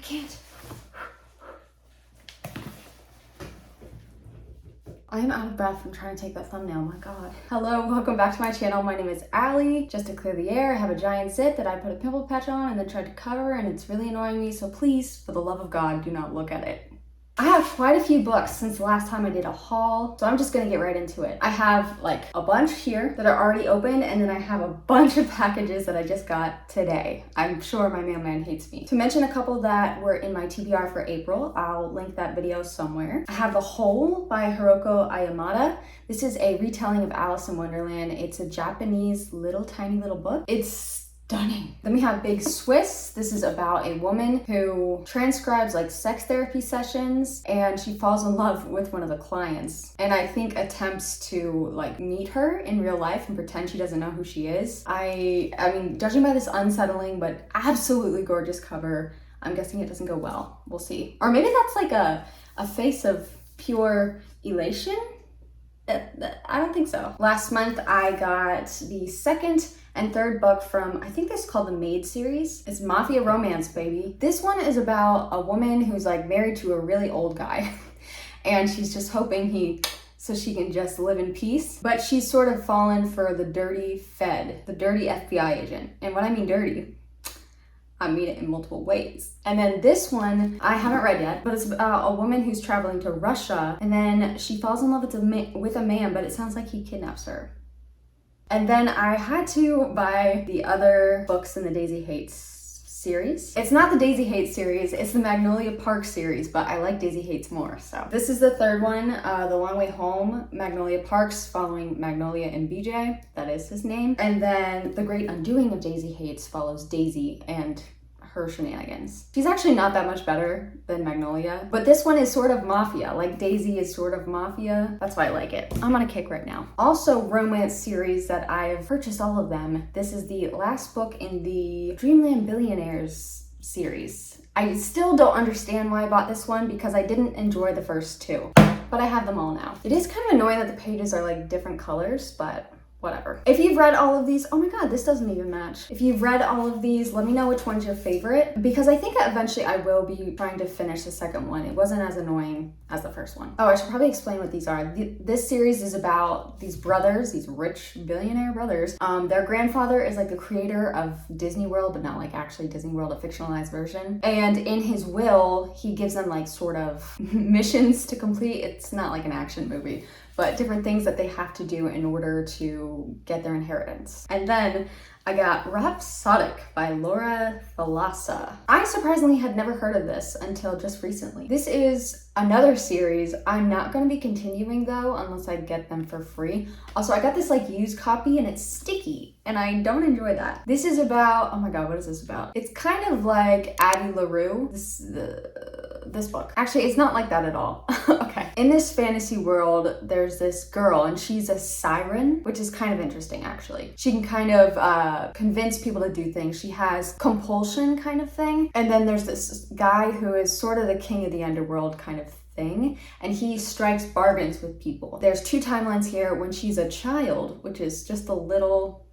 can't. I am out of breath from trying to take that thumbnail, my God. Hello, welcome back to my channel. My name is Allie. Just to clear the air, I have a giant zit that I put a pimple patch on and then tried to cover, and it's really annoying me, so please, for the love of God, do not look at it. I have quite a few books since the last time I did a haul, so I'm just gonna get right into it. I have like a bunch here that are already open, and then I have a bunch of packages that I just got today. I'm sure my mailman hates me. To mention a couple that were in my TBR for April, I'll link that video somewhere. I have The Hole by Hiroko Ayamada. This is a retelling of Alice in Wonderland. It's a Japanese tiny little book. It's stunning. Then we have Big Swiss. This is about a woman who transcribes like sex therapy sessions, and she falls in love with one of the clients, and I think attempts to like meet her in real life and pretend she doesn't know who she is. I mean, judging by this unsettling but absolutely gorgeous cover, I'm guessing it doesn't go well. We'll see. Or maybe that's like a face of pure elation. I don't think so. Last month I got the second and third book from, I think this is called the Maid series. It's mafia romance, baby. This one is about a woman who's like married to a really old guy and she's just hoping so she can just live in peace. But she's sort of fallen for the dirty Fed, the dirty FBI agent. And when I mean dirty, I mean it in multiple ways. And then this one, I haven't read yet, but it's about a woman who's traveling to Russia, and then she falls in love with a man, but it sounds like he kidnaps her. And then I had to buy the other books in the Daisy Hates series. It's not the Daisy Hates series, it's the Magnolia Park series, but I like Daisy Hates more, so. This is the third one, The Long Way Home, Magnolia Parks, following Magnolia and BJ, that is his name. And then The Great Undoing of Daisy Hates follows Daisy and her shenanigans. She's actually not that much better than Magnolia, but this one is sort of mafia, like Daisy is sort of mafia. That's why I like it. I'm on a kick right now. Also, romance series that I've purchased all of them. This is the last book in the Dreamland Billionaires series. I still don't understand why I bought this one because I didn't enjoy the first two, but I have them all now. It is kind of annoying that the pages are like different colors, but whatever. If you've read all of these, oh my God, this doesn't even match. If you've read all of these, let me know which one's your favorite, because I think eventually I will be trying to finish the second one. It wasn't as annoying as the first one. Oh, I should probably explain what these are. This series is about these brothers, these rich billionaire brothers. Their grandfather is like the creator of Disney World, but not like actually Disney World, a fictionalized version. And in his will, he gives them like sort of missions to complete. It's not like an action movie, but different things that they have to do in order to get their inheritance. And then I got Rhapsodic by Laura Thalassa. I surprisingly had never heard of this until just recently. This is another series. I'm not gonna be continuing though, unless I get them for free. Also, I got this like used copy and it's sticky and I don't enjoy that. This is about, oh my God, what is this about? It's kind of like Addie LaRue, this book. Actually, it's not like that at all. Okay. In this fantasy world, there's this girl and she's a siren, which is kind of interesting actually. She can kind of convince people to do things. She has compulsion kind of thing. And then there's this guy who is sort of the king of the underworld kind of thing, and he strikes bargains with people. There's two timelines here when she's a child, which is just a little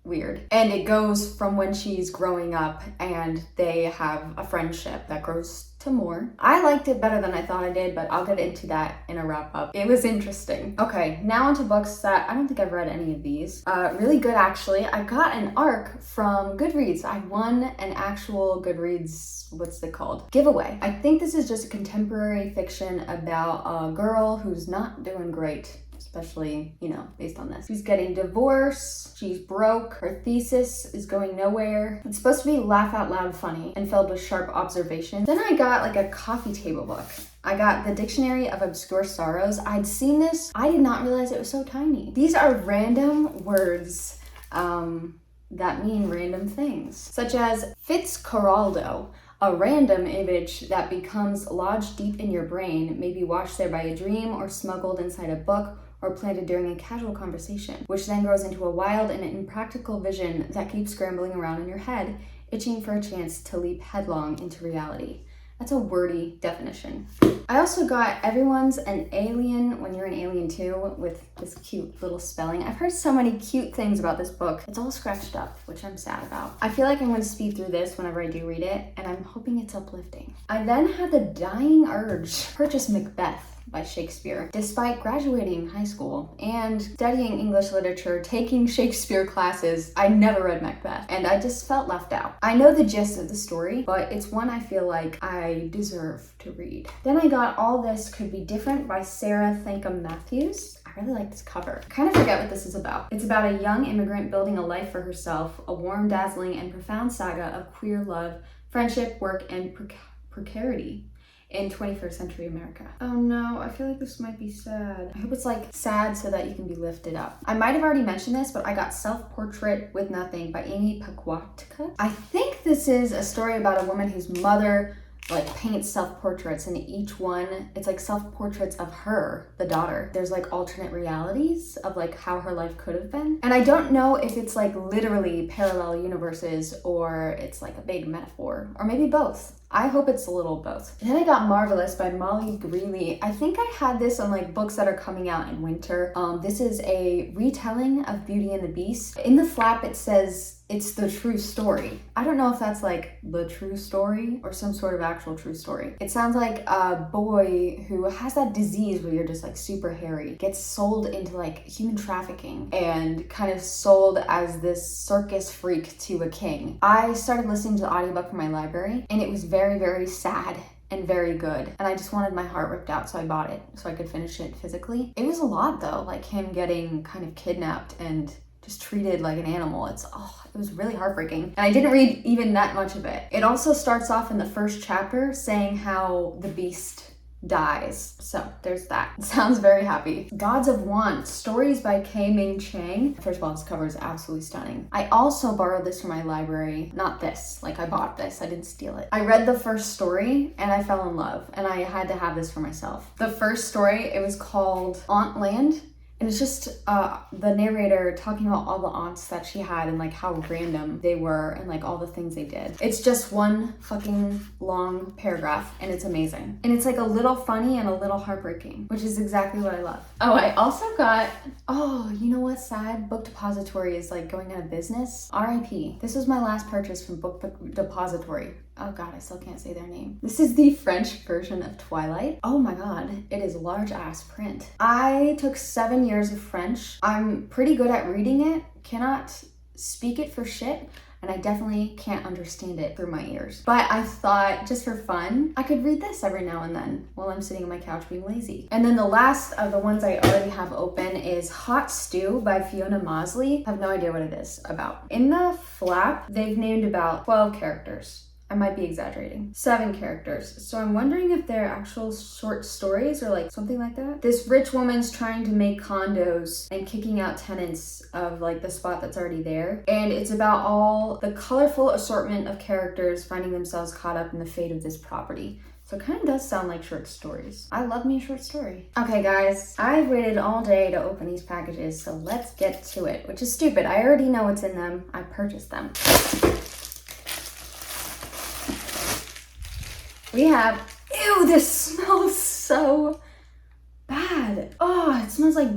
weird. And it goes from when she's growing up and they have a friendship that grows to more. I liked it better than I thought I did, but I'll get into that in a wrap up. It was interesting. Okay, now onto books that I don't think I've read any of these. Really good actually. I got an ARC from Goodreads. I won an actual Goodreads, what's it called? Giveaway. I think this is just a contemporary fiction about a girl who's not doing great, especially, you know, based on this. She's getting divorced, she's broke, her thesis is going nowhere. It's supposed to be laugh out loud funny and filled with sharp observation. Then I got like a coffee table book. I got the Dictionary of Obscure Sorrows. I'd seen this, I did not realize it was so tiny. These are random words that mean random things, such as Fitzcarraldo. A random image that becomes lodged deep in your brain, may be washed there by a dream or smuggled inside a book or planted during a casual conversation, which then grows into a wild and impractical vision that keeps scrambling around in your head, itching for a chance to leap headlong into reality. That's a wordy definition. I also got Everyone's an Alien When You're an Alien Too, with this cute little spelling. I've heard so many cute things about this book. It's all scratched up, which I'm sad about. I feel like I'm going to speed through this whenever I do read it, and I'm hoping it's uplifting. I then had the dying urge to purchase Macbeth by Shakespeare. Despite graduating high school and studying English literature, taking Shakespeare classes, I never read Macbeth, and I just felt left out. I know the gist of the story, but it's one I feel like I deserve to read. Then I got All This Could Be Different by Sarah Thankam Matthews. I really like this cover. I kind of forget what this is about. It's about a young immigrant building a life for herself, a warm, dazzling, and profound saga of queer love, friendship, work, and precarity in 21st century America. Oh no, I feel like this might be sad. I hope it's like sad so that you can be lifted up. I might have already mentioned this, but I got Self-Portrait with Nothing by Amy Pakwatka. I think this is a story about a woman whose mother like paints self-portraits, and each one, it's like self-portraits of her, the daughter. There's like alternate realities of like how her life could have been. And I don't know if it's like literally parallel universes or it's like a big metaphor, or maybe both. I hope it's a little both. And then I got Marvelous by Molly Greeley. I think I had this on like books that are coming out in winter. This is a retelling of Beauty and the Beast. In the flap it says it's the true story. I don't know if that's like the true story or some sort of actual true story. It sounds like a boy who has that disease where you're just like super hairy, gets sold into like human trafficking and kind of sold as this circus freak to a king. I started listening to the audiobook from my library, and it was very, very sad and very good. And I just wanted my heart ripped out, so I bought it so I could finish it physically. It was a lot though, like him getting kind of kidnapped and just treated like an animal. It was really heartbreaking. And I didn't read even that much of it. It also starts off in the first chapter saying how the beast dies. So there's that. It sounds very happy. Gods of Want, Stories by K. Ming Chang. First of all, this cover is absolutely stunning. I also borrowed this from my library. Not this, like I bought this, I didn't steal it. I read the first story and I fell in love, and I had to have this for myself. The first story, it was called Aunt Land. And it's just the narrator talking about all the aunts that she had and like how random they were and like all the things they did. It's just one fucking long paragraph and it's amazing. And it's like a little funny and a little heartbreaking, which is exactly what I love. Oh, I also got, you know what's sad? Book Depository is like going out of business. RIP. This was my last purchase from Book Depository. Oh god, I still can't say their name. This is the French version of Twilight. Oh my god, it is large ass print. I took 7 years of French. I'm pretty good at reading it, cannot speak it for shit, and I definitely can't understand it through my ears. But I thought, just for fun, I could read this every now and then while I'm sitting on my couch being lazy. And then the last of the ones I already have open is Hot Stew by Fiona Mosley. I have no idea what it is about. In the flap, they've named about 12 characters. I might be exaggerating. 7 characters. So I'm wondering if they're actual short stories or like something like that. This rich woman's trying to make condos and kicking out tenants of like the spot that's already there. And it's about all the colorful assortment of characters finding themselves caught up in the fate of this property. So it kind of does sound like short stories. I love me a short story. Okay guys, I've waited all day to open these packages, so let's get to it, which is stupid. I already know what's in them. I purchased them. We have, ew, this smells so bad. Oh, it smells like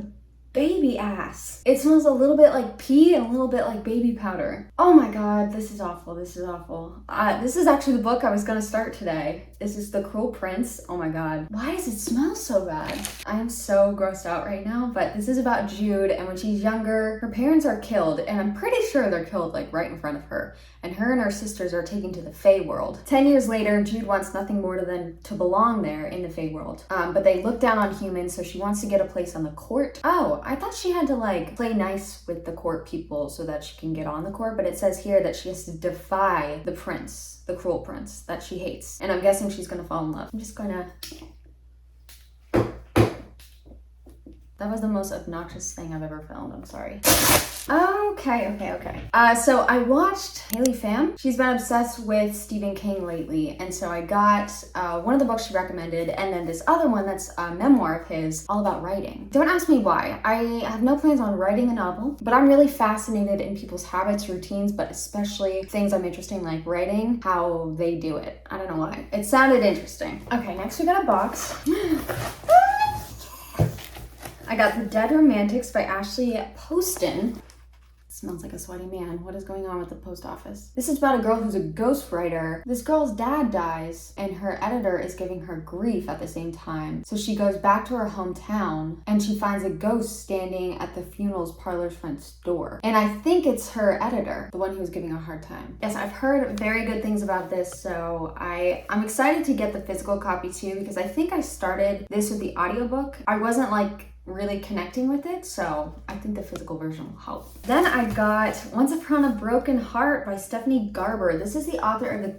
baby ass. It smells a little bit like pee and a little bit like baby powder. Oh my god, this is awful. This is awful. This is actually the book I was gonna start today. This is The Cruel Prince. Oh my god. Why does it smell so bad? I am so grossed out right now, but this is about Jude, and when she's younger, her parents are killed, and I'm pretty sure they're killed like right in front of her. And her and her sisters are taken to the Fae world. 10 years later, Jude wants nothing more than to belong there in the Fae world. But they look down on humans, so she wants to get a place on the court. Oh, I thought she had to like play nice with the court people so that she can get on the court, but it says here that she has to defy the prince, the cruel prince that she hates. And I'm guessing she's gonna fall in love. I'm just gonna... That was the most obnoxious thing I've ever filmed. I'm sorry. Okay. So I watched Haley Pham. She's been obsessed with Stephen King lately, and so I got one of the books she recommended, and then this other one that's a memoir of his, all about writing. Don't ask me why. I have no plans on writing a novel, but I'm really fascinated in people's habits, routines, but especially things I'm interested in, like writing, how they do it. I don't know why. It sounded interesting. Okay, next we got a box. I got The Dead Romantics by Ashley Poston. Smells like a sweaty man. What is going on with the post office? This is about a girl who's a ghostwriter. This girl's dad dies and her editor is giving her grief at the same time. So she goes back to her hometown and she finds a ghost standing at the funeral parlor's front door. And I think it's her editor, the one who's giving her a hard time. Yes, I've heard very good things about this, so I'm excited to get the physical copy too, because I think I started this with the audiobook. I wasn't like really connecting with it, so I think the physical version will help. Then I got Once Upon a Broken Heart by Stephanie Garber. This is the author of the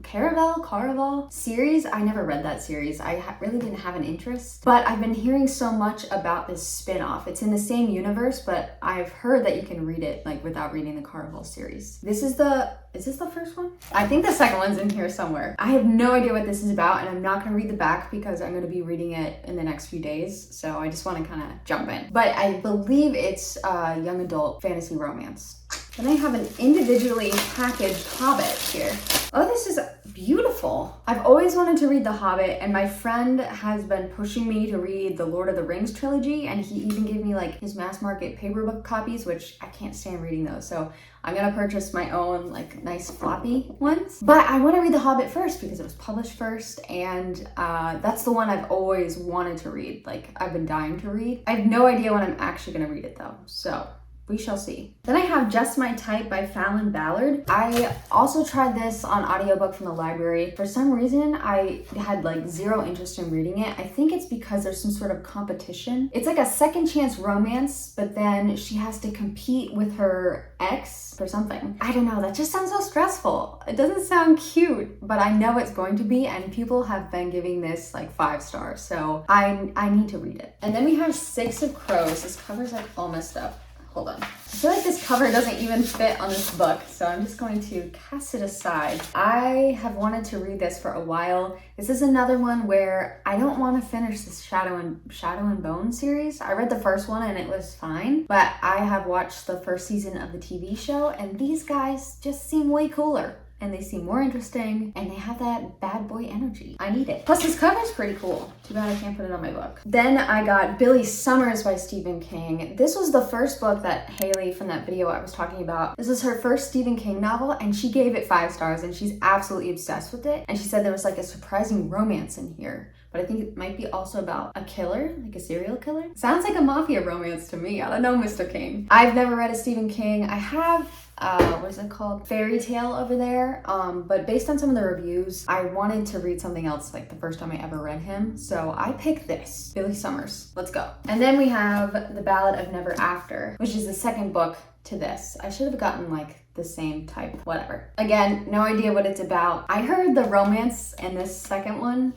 Caraval series. I never read that series. I really didn't have an interest, but I've been hearing so much about this spin-off. It's in the same universe, but I've heard that you can read it like without reading the Caraval series. Is this the first one? I think the second one's in here somewhere. I have no idea what this is about, and I'm not gonna read the back because I'm gonna be reading it in the next few days, so I just wanna kind of jump in. But I believe it's a young adult fantasy romance. Then I have an individually packaged Hobbit here. Oh, this is beautiful. I've always wanted to read The Hobbit, and my friend has been pushing me to read the Lord of the Rings trilogy, and he even gave me like his mass market paperback copies, which I can't stand reading those. So I'm gonna purchase my own like nice floppy ones. But I wanna read The Hobbit first because it was published first, and that's the one I've always wanted to read. Like, I've been dying to read. I have no idea when I'm actually gonna read it though, so we shall see. Then I have Just My Type by Fallon Ballard. I also tried this on audiobook from the library. For some reason, I had like zero interest in reading it. I think it's because there's some sort of competition. It's like a second chance romance, but then she has to compete with her ex for something. I don't know, that just sounds so stressful. It doesn't sound cute, but I know it's going to be, and people have been giving this like 5 stars, so I need to read it. And then we have Six of Crows. This cover's like all messed up. Hold on. I feel like this cover doesn't even fit on this book, so I'm just going to cast it aside. I have wanted to read this for a while. This is another one where I don't want to finish this Shadow and Bone series. I read the first one and it was fine, but I have watched the first season of the TV show, and these guys just seem way cooler. And they seem more interesting, and they have that bad boy energy. I need it. Plus, this cover is pretty cool. Too bad I can't put it on my book. Then I got Billy Summers by Stephen King. This was the first book that Haley from that video I was talking about. This was her first Stephen King novel, and she gave it 5 stars, and she's absolutely obsessed with it. And she said there was like a surprising romance in here. But I think it might be also about a killer, like a serial killer. Sounds like a mafia romance to me. I don't know, Mr. King. I've never read a Stephen King. I have what is it called? Fairy Tale over there. But based on some of the reviews, I wanted to read something else like the first time I ever read him. So I picked this, Billy Summers. Let's go. And then we have The Ballad of Never After, which is the second book to this. I should have gotten like the same type, whatever. Again, no idea what it's about. I heard the romance in this second one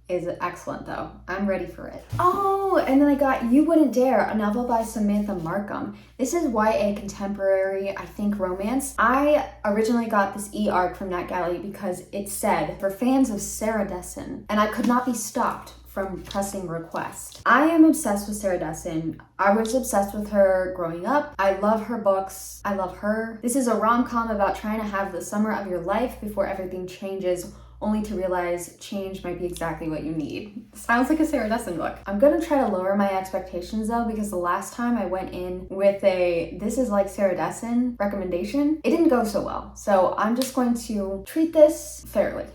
is excellent though. I'm ready for it. Oh, and then I got You Wouldn't Dare, a novel by Samantha Markham. This is YA contemporary, I think, romance. I originally got this e-arc from NetGalley because it said, for fans of Sarah Dessen, and I could not be stopped from pressing request. I am obsessed with Sarah Dessen. I was obsessed with her growing up. I love her books. I love her. This is a rom-com about trying to have the summer of your life before everything changes, only to realize change might be exactly what you need. Sounds like a Sarah Dessen book. I'm gonna try to lower my expectations though, because the last time I went in with a this is like Sarah Dessen recommendation, it didn't go so well. So I'm just going to treat this fairly.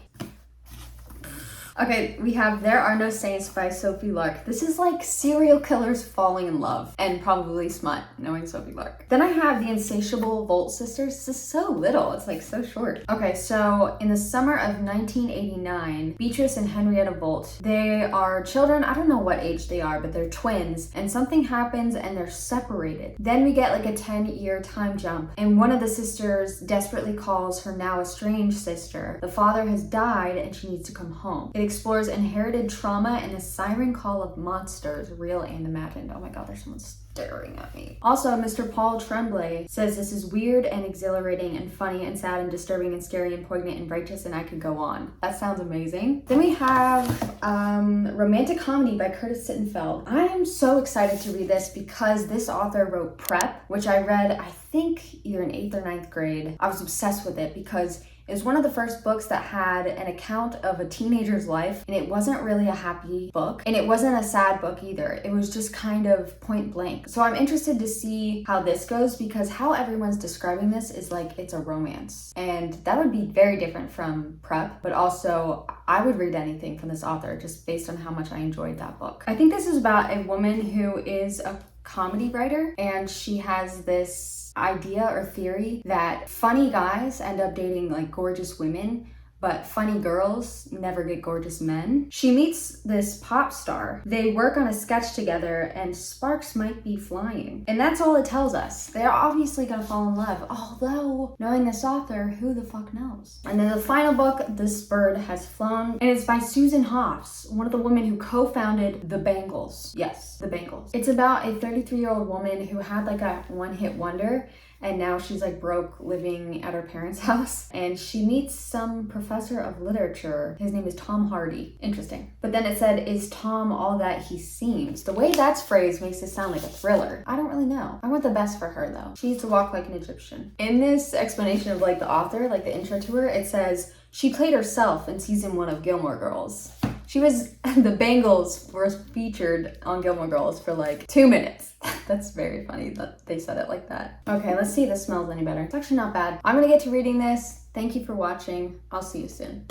Okay, we have There Are No Saints by Sophie Lark. This is like serial killers falling in love, and probably smut, knowing Sophie Lark. Then I have The Insatiable Volt Sisters. This is so little, it's like so short. Okay, so in the summer of 1989, Beatrice and Henrietta Volt, they are children, I don't know what age they are, but they're twins, and something happens and they're separated. Then we get like a 10-year time jump, and one of the sisters desperately calls her now estranged sister. The father has died and she needs to come home. It explores inherited trauma and the siren call of monsters, real and imagined. Oh my god, there's someone staring at me. Also, Mr. Paul Tremblay says this is weird and exhilarating and funny and sad and disturbing and scary and poignant and righteous, and I could go on. That sounds amazing. Then we have Romantic Comedy by Curtis Sittenfeld. I am so excited to read this because this author wrote Prep, which I read, I think, either in 8th or 9th grade. I was obsessed with it because it was one of the first books that had an account of a teenager's life, and it wasn't really a happy book, and it wasn't a sad book either. It was just kind of point blank. So I'm interested to see how this goes because how everyone's describing this is like it's a romance, and that would be very different from Prep, but also I would read anything from this author just based on how much I enjoyed that book. I think this is about a woman who is a comedy writer, and she has this idea or theory that funny guys end up dating like gorgeous women, but funny girls never get gorgeous men. She meets this pop star. They work on a sketch together and sparks might be flying. And that's all it tells us. They're obviously gonna fall in love, although knowing this author, who the fuck knows? And then the final book, This Bird Has Flown, and it's by Susan Hoffs, one of the women who co-founded The Bangles. Yes, The Bangles. It's about a 33-year-old woman who had like a one-hit wonder, and now she's like broke living at her parents' house, and she meets some professor of literature. His name is Tom Hardy. Interesting. But then it said, is Tom all that he seems? The way that's phrased makes it sound like a thriller. I don't really know. I want the best for her though. She needs to walk like an Egyptian. In this explanation of like the author, like the intro to her, it says she played herself in season 1 of Gilmore Girls. She was, the Bangles were featured on Gilmore Girls for like 2 minutes. That's very funny that they said it like that. Okay, let's see if this smells any better. It's actually not bad. I'm gonna get to reading this. Thank you for watching. I'll see you soon.